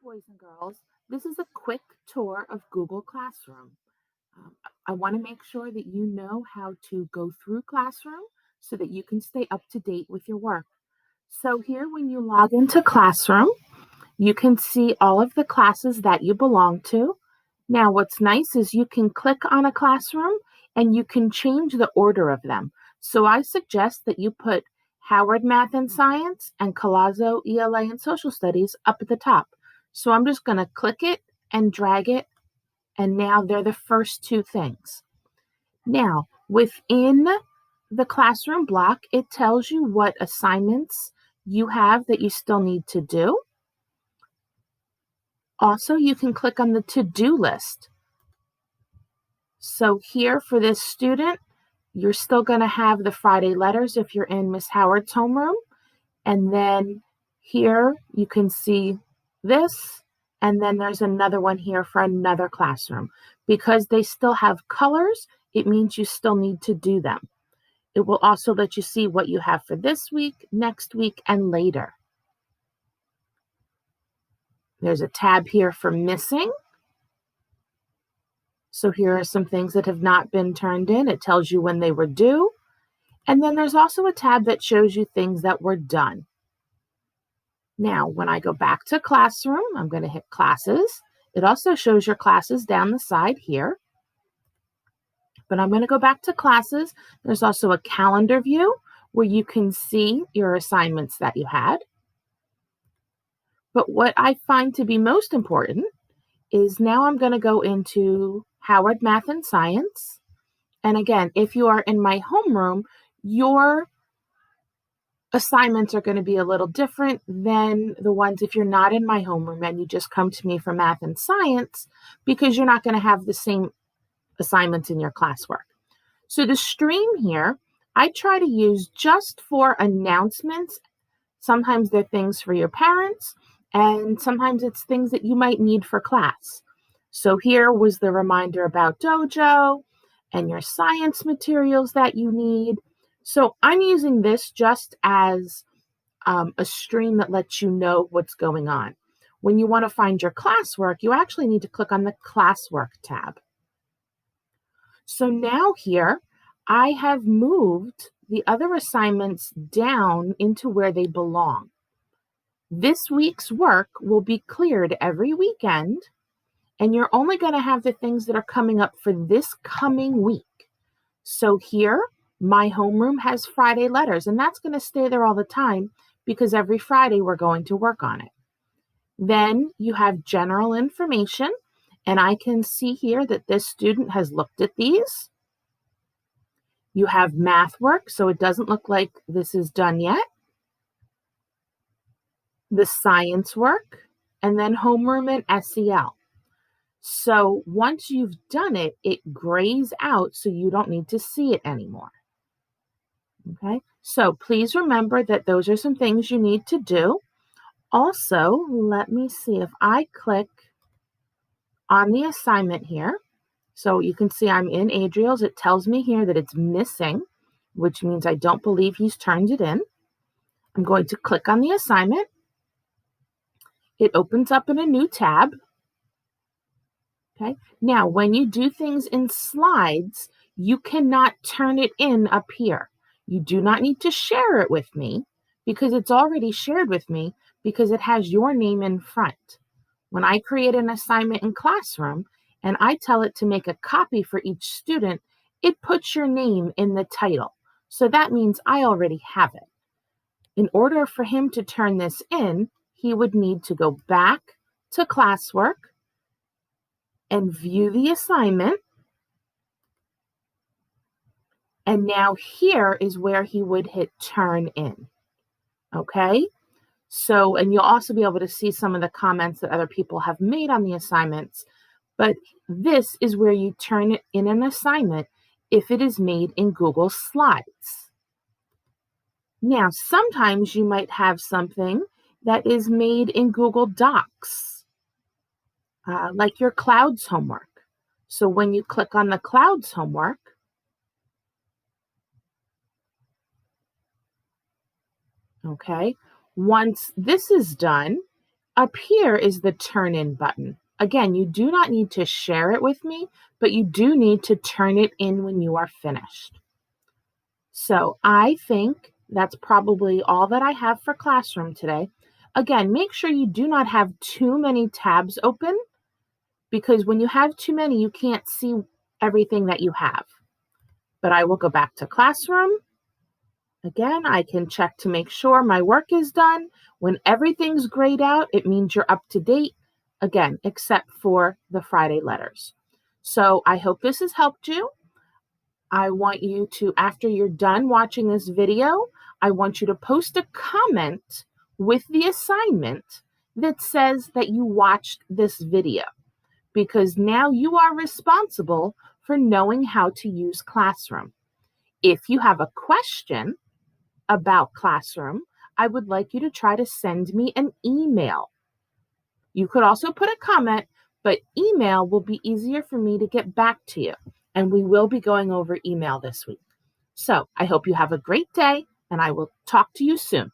boys and girls. This is a quick tour of Google Classroom. Um, I want to make sure that you know how to go through Classroom so that you can stay up to date with your work. So here, when you log into Classroom, you can see all of the classes that you belong to. Now, what's nice is you can click on a classroom and you can change the order of them. So I suggest that you put Howard Math and Science and Colazzo ELA and Social Studies up at the top. So I'm just going to click it and drag it, and now they're the first two things. Now, within the classroom block, it tells you what assignments you have that you still need to do. Also, you can click on the to-do list. So here for this student, you're still going to have the Friday letters if you're in Miss Howard's homeroom. And then here you can see this. And then there's another one here for another classroom. Because they still have colors, it means you still need to do them. It will also let you see what you have for this week, next week, and later. There's a tab here for missing. So here are some things that have not been turned in. It tells you when they were due. And then there's also a tab that shows you things that were done. Now, when I go back to Classroom, I'm going to hit Classes. It also shows your classes down the side here. But I'm going to go back to Classes. There's also a calendar view where you can see your assignments that you had. But what I find to be most important is now I'm going to go into Howard Math and Science. And again, if you are in my homeroom, your assignments are going to be a little different than the ones if you're not in my homeroom and you just come to me for math and science, because you're not going to have the same assignments in your classwork. So the stream here, I try to use just for announcements. Sometimes they're things for your parents, and sometimes it's things that you might need for class. So here was the reminder about Dojo and your science materials that you need. So I'm using this just as a stream that lets you know what's going on. When you want to find your classwork, you actually need to click on the Classwork tab. So now here, I have moved the other assignments down into where they belong. This week's work will be cleared every weekend, and you're only going to have the things that are coming up for this coming week. So here, my homeroom has Friday letters, and that's going to stay there all the time because every Friday we're going to work on it. Then you have general information, and I can see here that this student has looked at these. You have math work, so it doesn't look like this is done yet. The science work, and then homeroom and SEL. So once you've done it, it grays out so you don't need to see it anymore. Okay, so please remember that those are some things you need to do. Also, let me see if I click on the assignment here. So you can see I'm in Adriel's. It tells me here that it's missing, which means I don't believe he's turned it in. I'm going to click on the assignment. It opens up in a new tab. Okay. Now, when you do things in slides, you cannot turn it in up here. You do not need to share it with me because it's already shared with me because it has your name in front. When I create an assignment in Classroom and I tell it to make a copy for each student, it puts your name in the title. So that means I already have it. In order for him to turn this in, he would need to go back to classwork and view the assignment. And now here is where he would hit turn in. Okay. So, and you'll also be able to see some of the comments that other people have made on the assignments. But this is where you turn in an assignment if it is made in Google Slides. Now, sometimes you might have something that is made in Google Docs, like your Clouds homework. So when you click on the Clouds homework, okay, once this is done, Up here is the turn in button. Again, you do not need to share it with me, but you do need to turn it in when you are finished. So I think that's probably all that I have for Classroom today. Again, make sure you do not have too many tabs open, because when you have too many, you can't see everything that you have. But I will go back to Classroom. Again, I can check to make sure my work is done. When everything's grayed out, it means you're up to date. Again, except for the Friday letters. So I hope this has helped you. I want you to, after you're done watching this video, I want you to post a comment with the assignment that says that you watched this video, because now you are responsible for knowing how to use Classroom. If you have a question about Classroom, I would like you to try to send me an email. You could also put a comment, but email will be easier for me to get back to you. And we will be going over email this week. So I hope you have a great day, and I will talk to you soon.